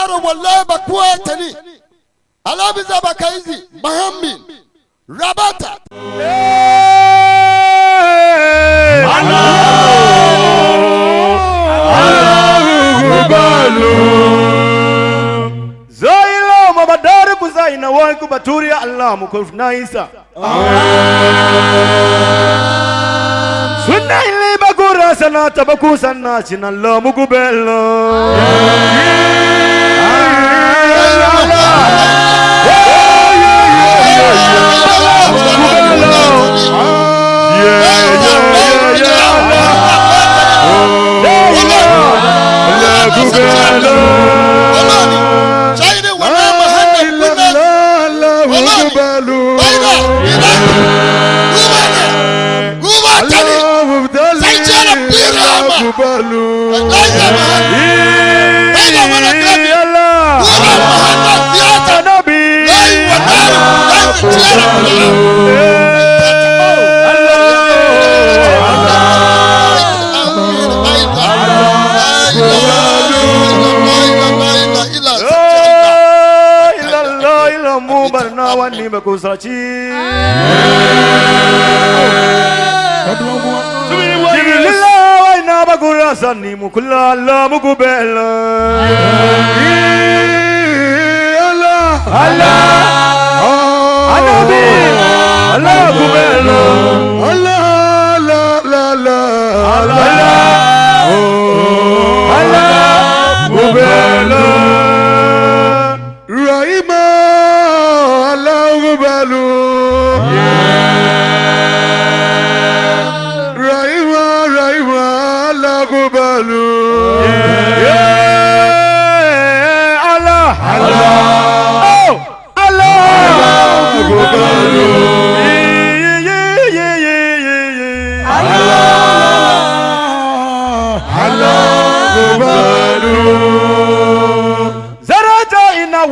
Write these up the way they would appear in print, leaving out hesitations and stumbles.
yaro wallahi ba kuwa tani alabiza bakaizi mahammin rabata Zaila mabadari kuzaina wangu baturi ya Allah mukufnaisa Sunna ili bakura sana tabaku sana china Allah mukubelo wani makusachi Jibrila wa ina bakura sani mukula Allah mukubela Allah Allah Anabi Allah kubela Allah la la la Allah Allah kubela Rahima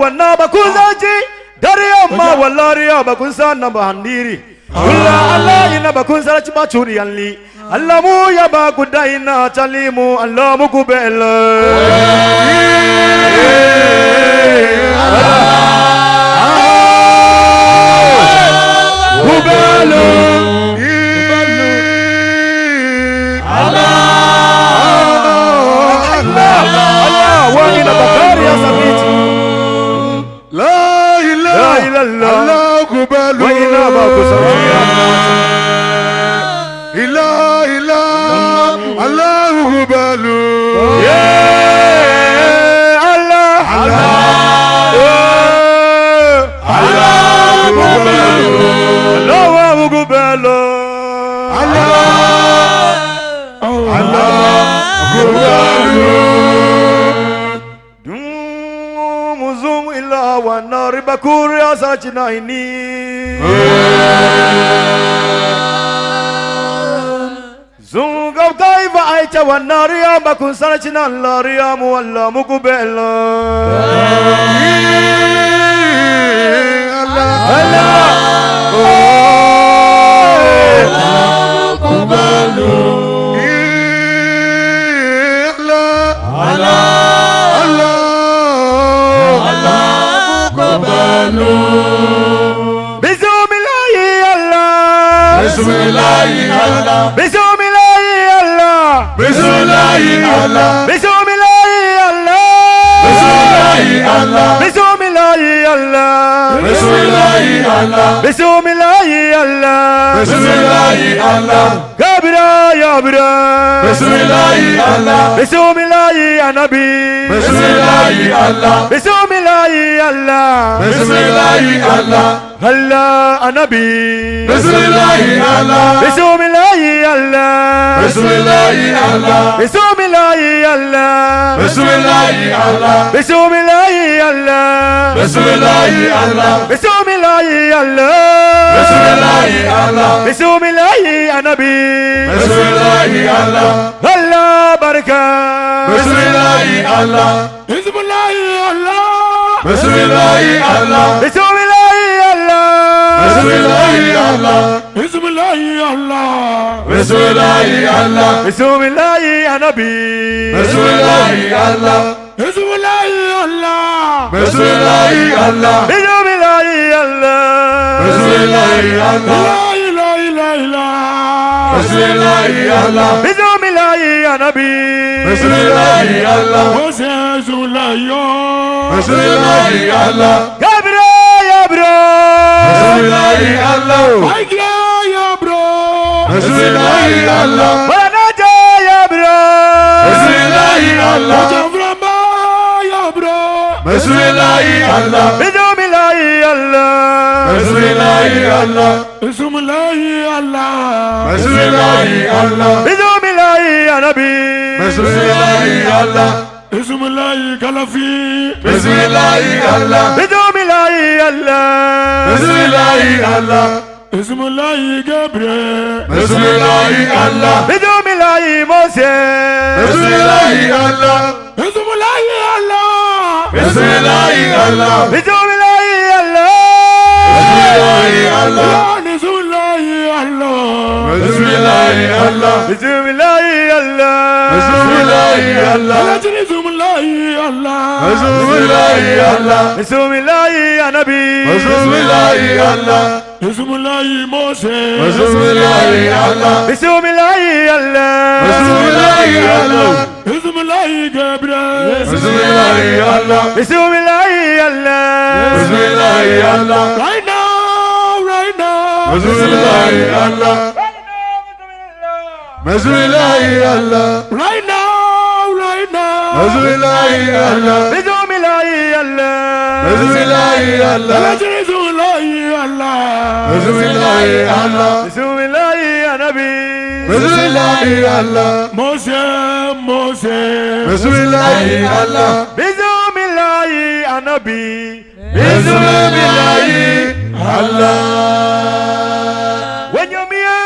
wana bakuzaji dariyama walariya bakunsa na bahandiri ulla Allah ina bakunsa chibachuri yanli Allamu ya bakudaina chalimu Allamu kubela kubela Allah wa ina bakari ya sabiti La ilaha illallah Allah kubalu wa ina bakusawia Ilaha illallah Allah kubalu Allah Allah Allah kubalu Allah kubalu Allah kubalu Wana ribakuri asachina ini Zunga ukaiva aicha wana riya bakunsana china Allah riya muwalla mukubela Allah Allah mukubelu Bismillahi Allah Bismillahi Allah Bismillahi Allah Bismillahi Allah Bismillahi Allah Bismillahi Allah Bismillahi Allah Bismillahi Allah Bismillahi Allah Kabira ya bira Bismillahi Allah Bismillahi ya Nabi Bismillahi Allah Bismillahi Allah Bismillahi Allah Allah Nabi Bismillahi Allah Bismillahi Allah Bismillahi Allah Bismillahi Allah Bismillahi Allah Bismillahi Allah Bismillahi Allah Bismillahi Allah Bismillahi Allah Bismillahi Nabi Bismillahi Allah Allah baraka Bismillahi Allah Bismillahi Allah Bismillahi Allah Bismillahi Allah Bismillahi Allah Bismillahi Allah Bismillahi Allah Bismillahi Nabi Bismillahi Allah Bismillahi Allah Bismillah Allah. Bismillah Allah. Bismillah Allah. La ilaha illallah. Bismillah Allah. Bismillah ya Nabi. Bismillah Allah. Bismillah ya. Bismillah Allah. Gabra ya bro. Bismillah Allah. Aigla ya bro. Bismillah Allah. Banaja ya bro. Bismillah Allah. Javrama ya bro. Bismillah Allah. Bismillah Allah. Bismillah Allah. Bismillah Allah. Bismillah Allah. Bismillah ya Nabi. Bismillah Allah. Bismillah Kalafi. Bismillah Allah. Bismillah Allah. Bismillah Allah. Bismillah Gabriel. Bismillah Allah. Bismillah Mose. Bismillah Allah. Bismillah Allah. Bismillah Allah. Bismillah Allah. Bismillah Allah. Bismillah Allah. Bismillah Allah. Bismillah Allah. Bismillah Allah. Bismillah Allah. Bismillah Allah. Bismillah ya Nabi. Bismillah Allah. Bismillah Mose. Bismillah Allah. Bismillah Allah. Bismillah Allah. Bismillah Gabriel. Bismillah Allah. Bismillah Allah. Bismillah Allah. Right now, right now. Bismillah Allah. Bismillah Allah. Right now, right now. Bismillah Allah. Bismillah Allah. Bismillah Allah. Bismillah Allah. Bismillah Allah. Bismillah ya Nabi. Bismillah Allah. Mose, Mose. Bismillah Allah. Bismillah ya Nabi. Bismillah Allah. When you meow.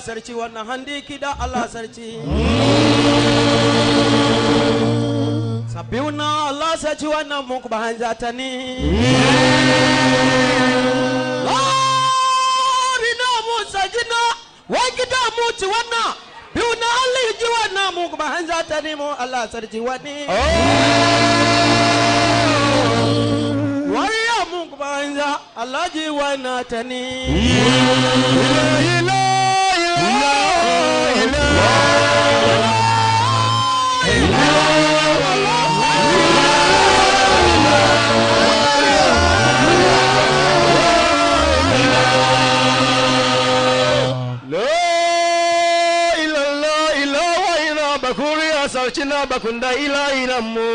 sarki wannan handi kida Allah sarki sabiuna Allah sarki wannan mun ku bahan zatani rina mu sajina wai gida mu ci wannan biuna Allah ji wannan mun ku bahan zatani mu Allah sarki wani wariya mun ku bahan za Allah ji wannan tani saucina bakunda ila ilamu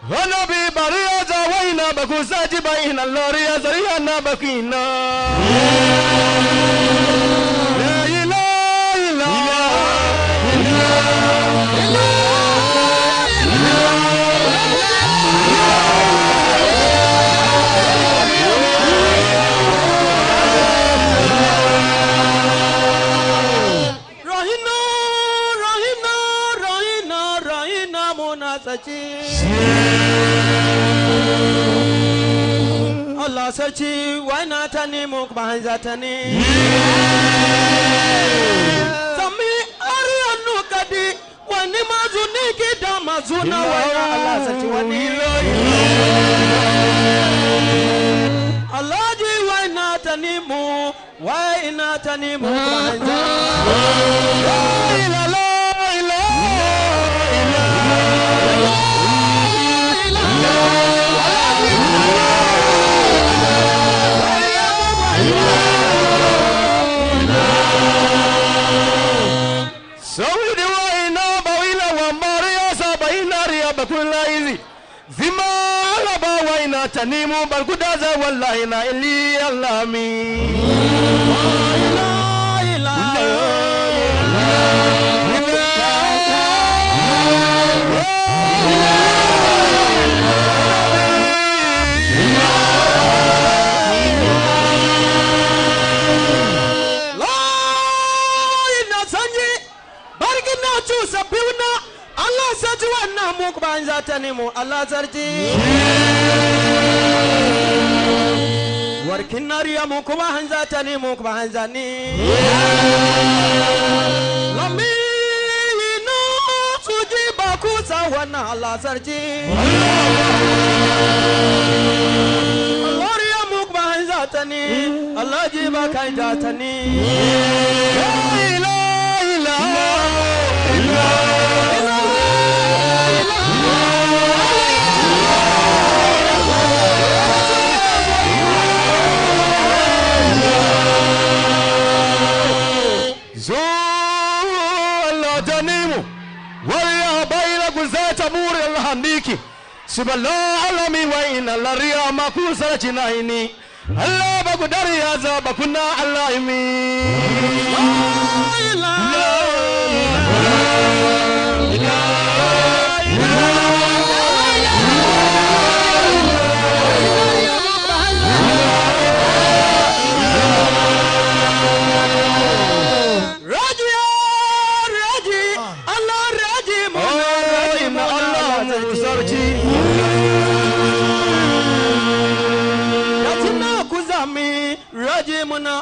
Hanabi bariya zawaina bakusaji baina loriya zariyana bakina La ilaha Allah sarki wana tani mu bahan zatani sami ariyanu kadi wani mazuni kida mazuna waya Allah sarki wani Allah ji wana tanimu wa ina tanimu kubahanza tanimu balkudaza wallahi la ilaha illa mi Allah sajuwana mukbanza tanimu Allah sarji warkinariya mukbanza tanimu mukbanzani lamino sujiba kusawana Allah sarji Allariya mukbanza tani Allah jiba kaida tani la ilaha illa Subhanallah alami wa inna lariya makusara chinaini Allah bagudari yaza bakuna Allahimi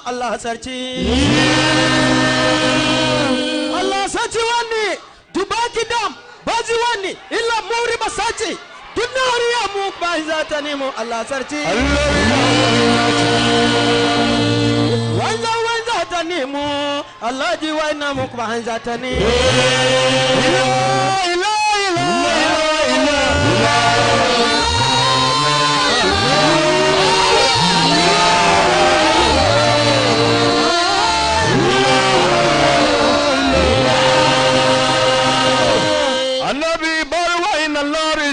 Allah sarchi Allah sarchi wani dubaki dam bazi wani illa muri basachi dunari ya mukbanza tanimu Allah sarchi wanza tanimu Allah jiwana mukbanza tanimu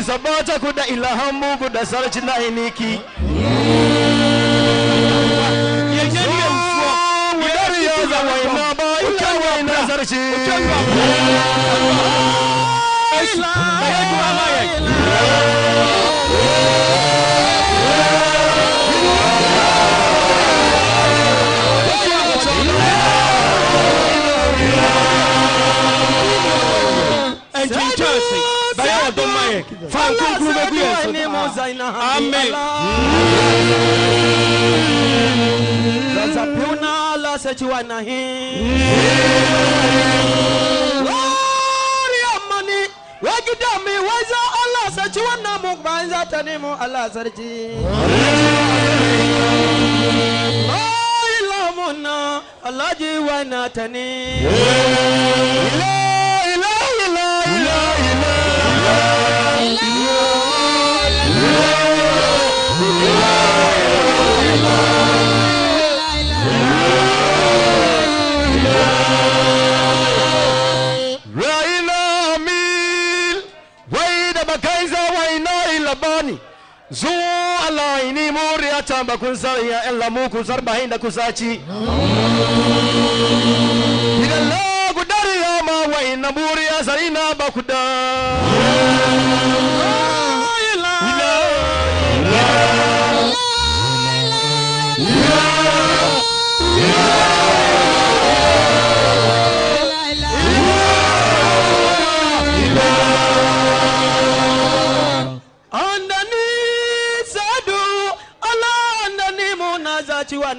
sabata kuda ilaha Mungu da sarchi na iniki udari ya za waina ba ila waina sarchi Amen. Zapiuna la sejuana hi. Amani wagidami waza Allah sejuana mukbanza tanimu Allah sarji. Ilamuna Allah jiwana tani. Zo Allah ini muri atamba kunsariya ella muku sarba hinda kusachi Idalla gudari ya ma wa inna muri asarina bakuda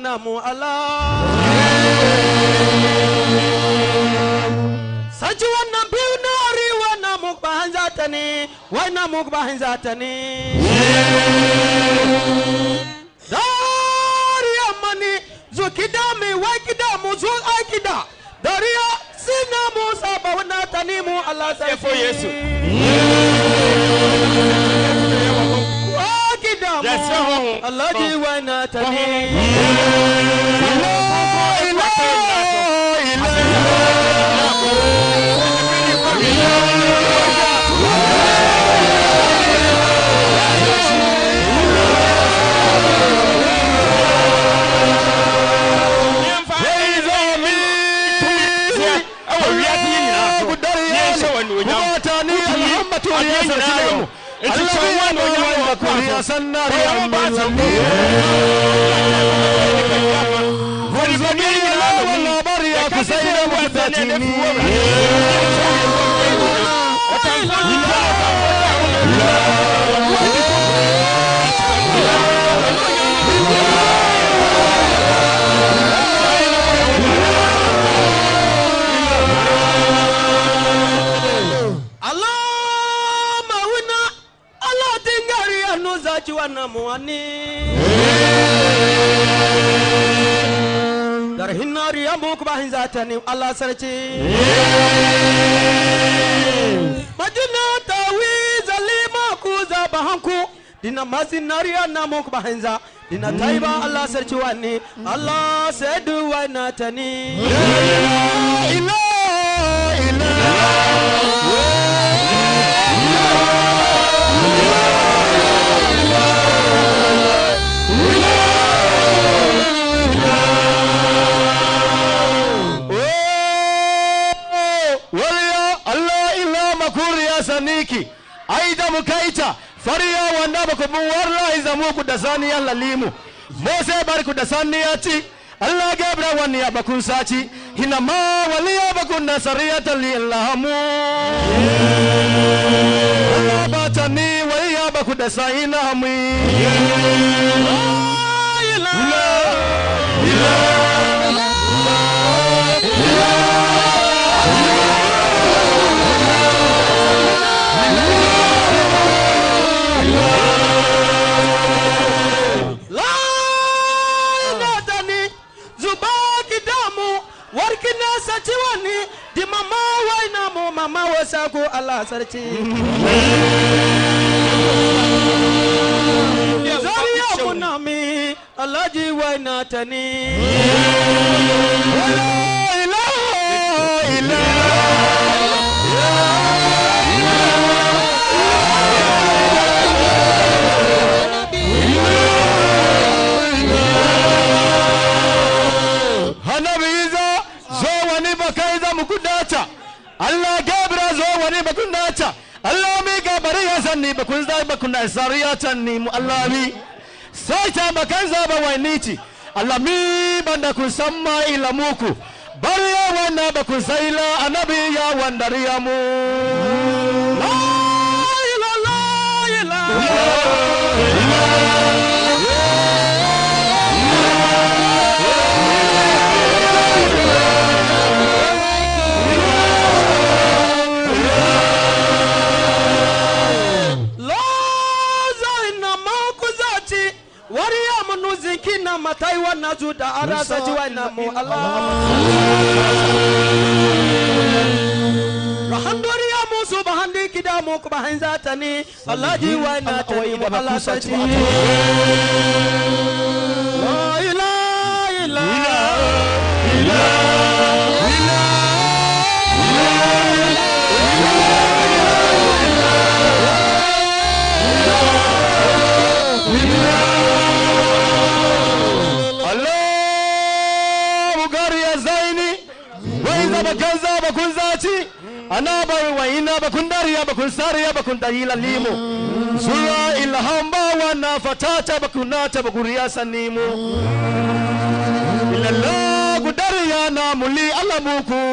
Namu Allah Sajuana biunari wana mukbahanzatani wana mukbahanzatani Dari amani Allah sarki Yesu Kidamu Yesu Allah ji wana tani darhinari amuk bahin zatani Allah sarki majuna tawi zalima ku zabahanku dina mazinari anamuk bahin za dina taiba Allah sarki wani Allah sadu wa natani ila aida mukaita fariya wanda bako buwarla izamu dasani yalla limu mose bari dasani yati Allah gabra wani abakun sachi hina ma wali abakun nasariyata lillahamu Allah batani wali abaku dasaina hami Sachiwani di mama waina mo mama wasaku Allah sarki Zariya munami Allah ji waina tani la ilaha Allah gabra zo wani bakundacha Allah mi gabari hasanni bakunza bakunda sariyatan ni mu Allah mi sai ta bakanza ba wainiti Allah mi banda kusamma ila muku bariya wana bakusaila anabi ya wandariya mu la ilaha kina matai wana juda arasa jiwana mu Allah rahandori ya musu bahandi kidamu kubahin zatani Allah jiwana tani mu Allah sati la ilaha illallah bakanza bakunzachi anaba wa ina bakundariya bakunsariya bakundayila limu sura ilhamba wana fatata bakunata bakuriya sanimu illallah gudariya na muli alamuku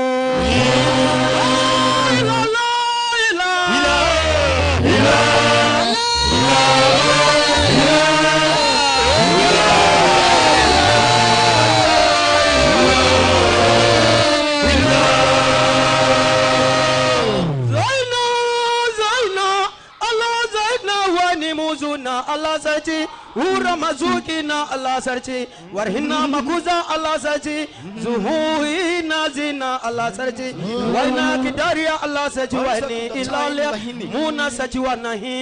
Allah sati ura mazukina Allah sarki warhinna makuza Allah sarki zuhui nazina Allah sarki waina kidaria Allah sarki waini ilale muna sarki wanahi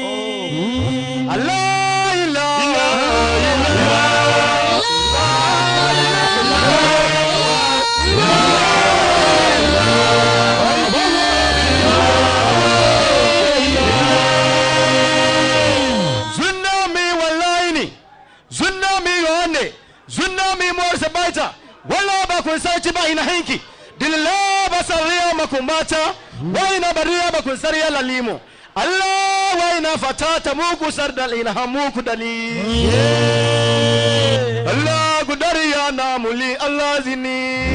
Allah Zunami morsa baita wala ba kun saci ba ina hinki dilla basariya makumbata wa ina bariya ba kun sariya lalimo Allah wa ina fatata muku sardal ina hamuku dali Allah gudariya namuli Allah zini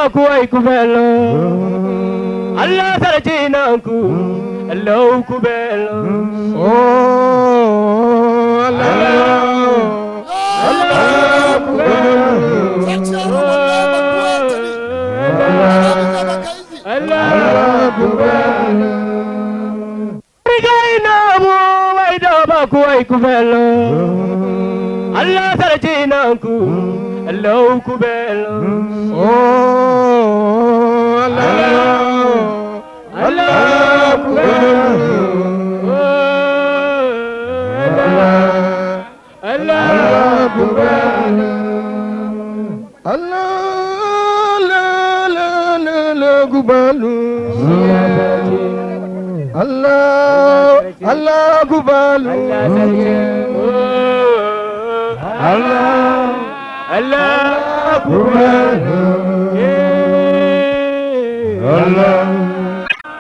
bakuai kubelo Allah sarjinanku Allah kubelo oh Allah Allah kubelo Allah kubelo Rigaina mu waida bakuai kubelo Allah sarjinanku Allah kubelo oh Allah Allah kubelo Allah kubelo Allah la kubelo Allah Allah kubelo Allah Allah kubelo Allah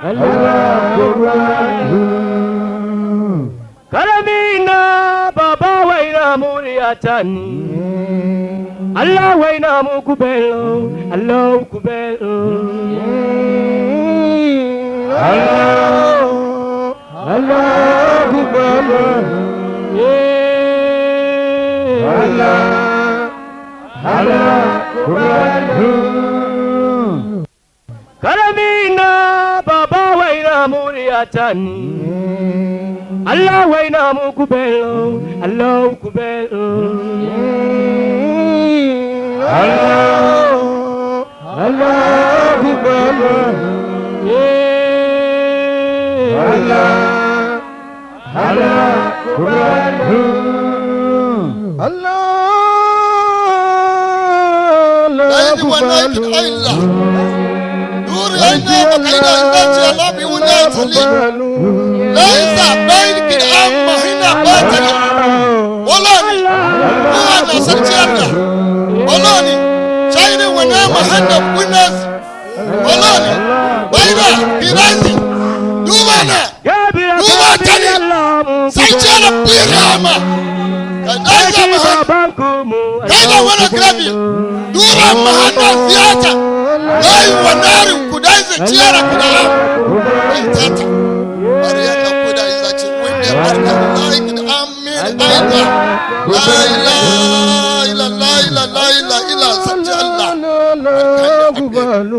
Allah kubelo karamina baba waina muriatani Allah waina mukubelo Allah kubelo Allah Allah kubelo Allah Allah kubelo karamina baba waina muriatani Allah waina mukubelo Allah kubelo Allah Allah kubelo Allah Allah kubelo Allah la kubelo نور عيننا بقينا إنجي الله بيونا تلي ليس بينك الأم هنا باتنا ولاني هو أنا سرجعنا ولاني شايني ونام هنا وناس ولاني بينا بيرازي دوبانا دوبا تلي سرجعنا بيراما كنايا مهان كينا وانا كرابي دورا مهانا زيادة لاي ونار كدايزة تيارا كدايا انتاتا مريانا كدايزة تيويني بركة لاي كد آمين آيدا لا إله إلا لا إله لا إله إلا سجى الله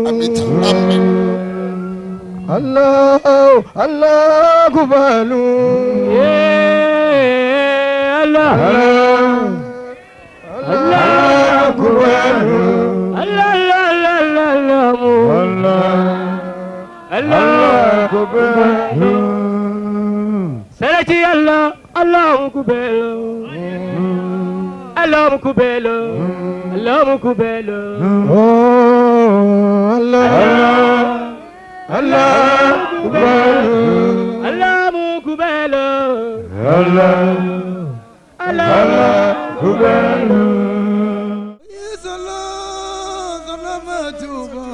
أمين آمين الله الله كبالو الله الله كبالو الله الله كبالو سلتي الله الله كبالو الله كبالو الله كبالو الله Allah kubelo Allah kubelo Allah Allah kubelo Salam salamatuba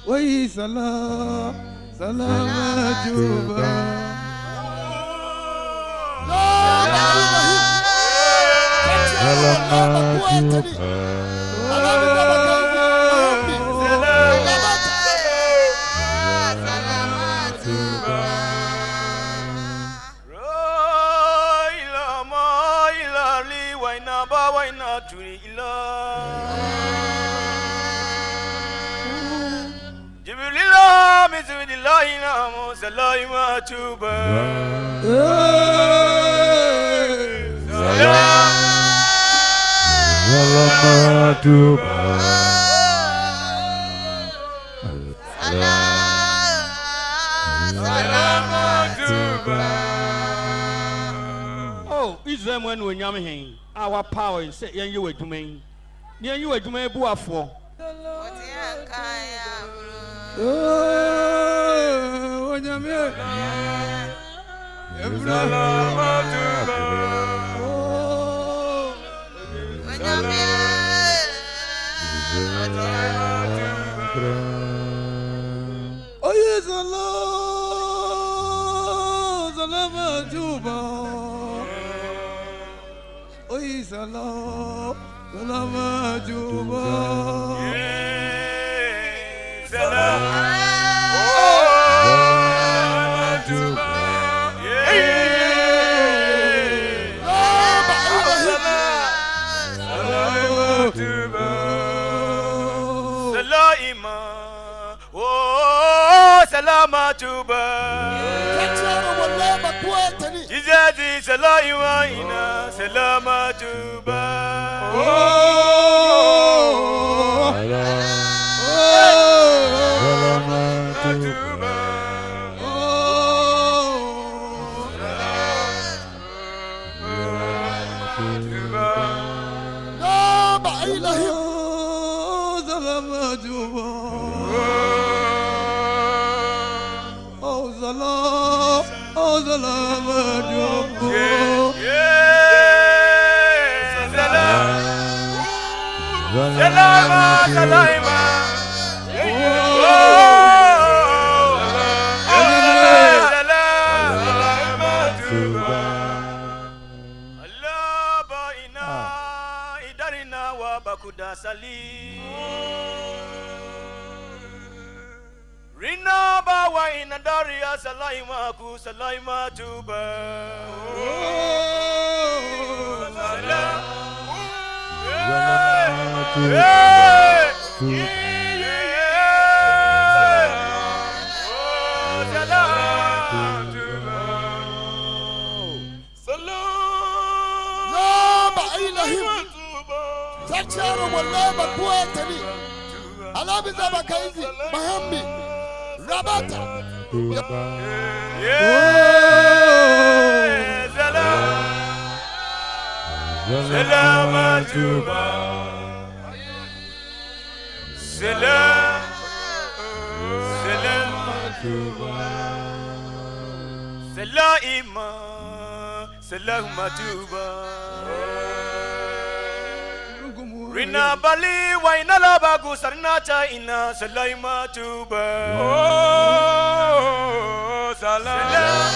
wa salam salamatuba Oh, Israel when we nyam hen our power in say yen you adwuman yen you adwuman buafo Oh yes Allah salamatuba Oh yes Allah salamatuba tuba. Sacharo wala bakwatani. Jesus salaiwa ina salama tuba. Tuba. La ba'ilahim. Salama tuba. Salama tuba. Rina bawa ina daria salaima ku salaima tuba. Sacharo wala bakwatani. Alabiza bakaizi mahambi rabata. Salama tuba. Salaima salama tuba. Rina bali wa ina la bagu sarna cha ina salaima tuba. Oh salam.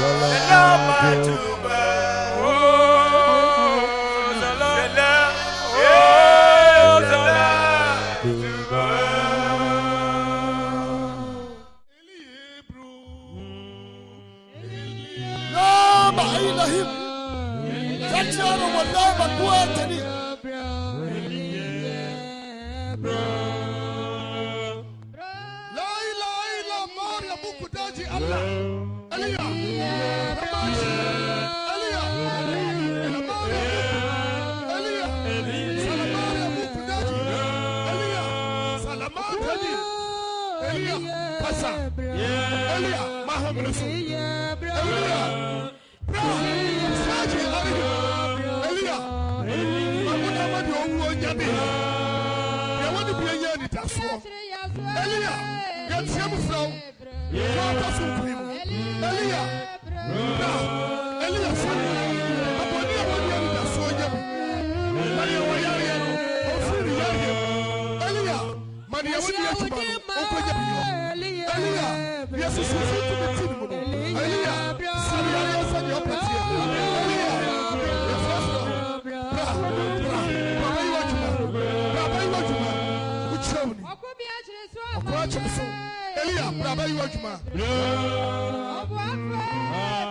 Salama tuba. Oh salam. Oh salam tuba. La ba'ilahim. Sacharo wala bakwatani.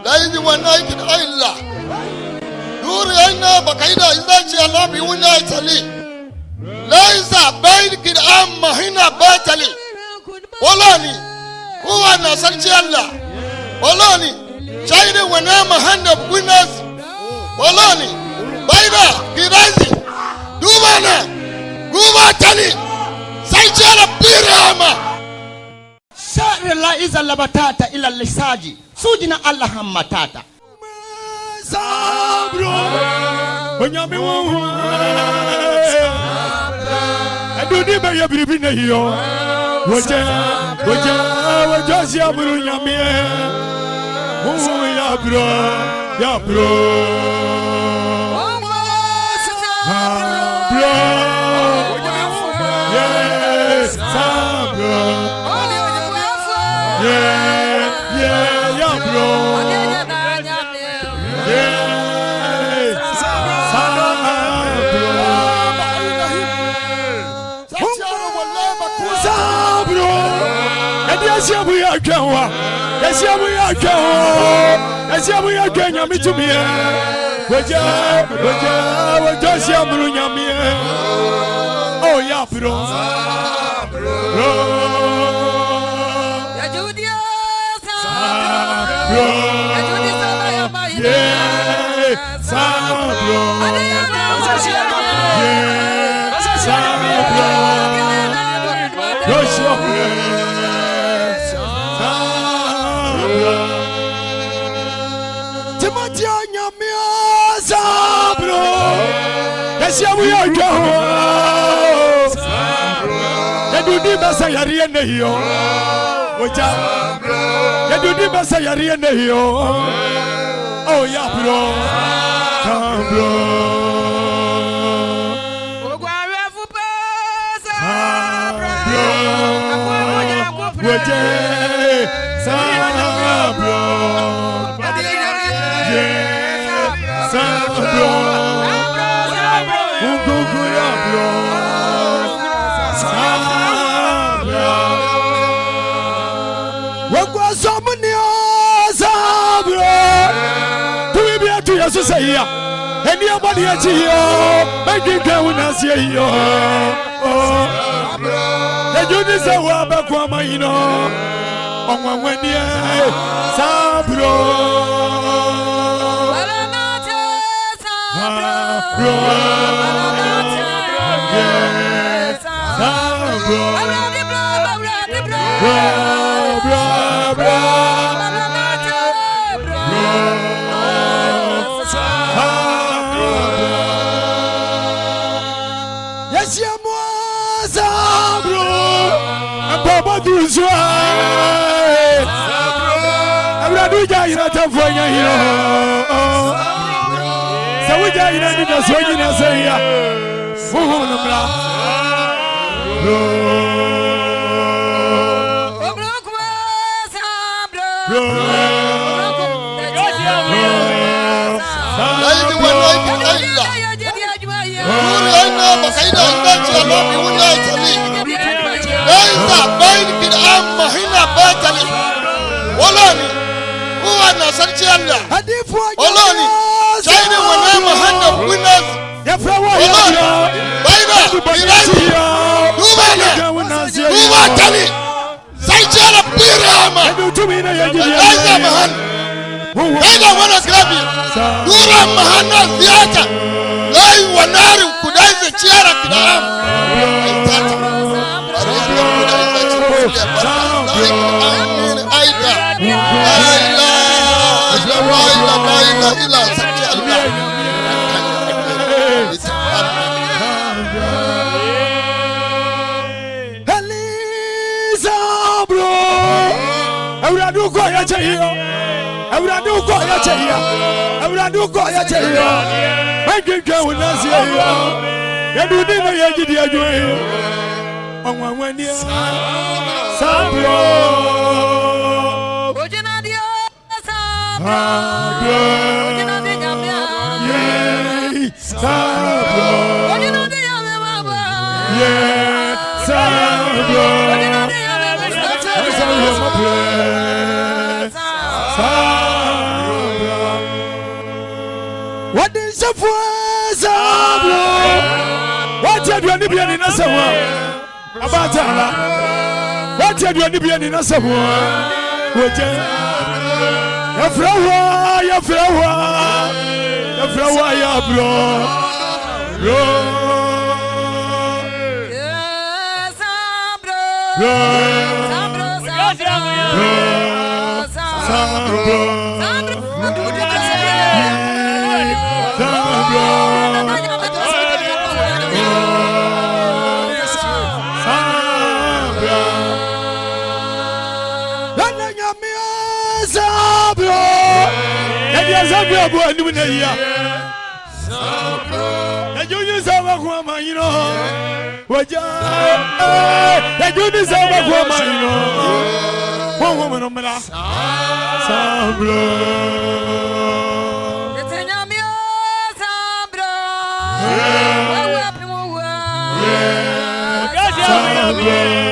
Laini wanaiki aila. Duri aina bakaida izachi alabi unaitali. Laisa baiki amma hina batali. Walani huwa nasalchi Allah. Walani shairi wanama handa winners. Walani baida kirazi dubana gubatali salchi ala birama. Shari la iza labatata ila lisaji sujina Allah hammatata. Sabro Onyame wo Adudi be yabiribi na hiyo Woja si aburu nyame ya bro Yes Sabro Yeah bro Yesiabu ya kwenwa Yesiabu ya kenya mitumie Weja siamuru nyamie Oh ya bro Oh yeah, bro. Bro. So say here, anybody at here, making us here. Oh, the Judas are Wabakama, you know, on one when you Sabro. What is the force? What you do to be in a someone? About what you do to be in a someone? What your flower, your flower, your bro. Yeah.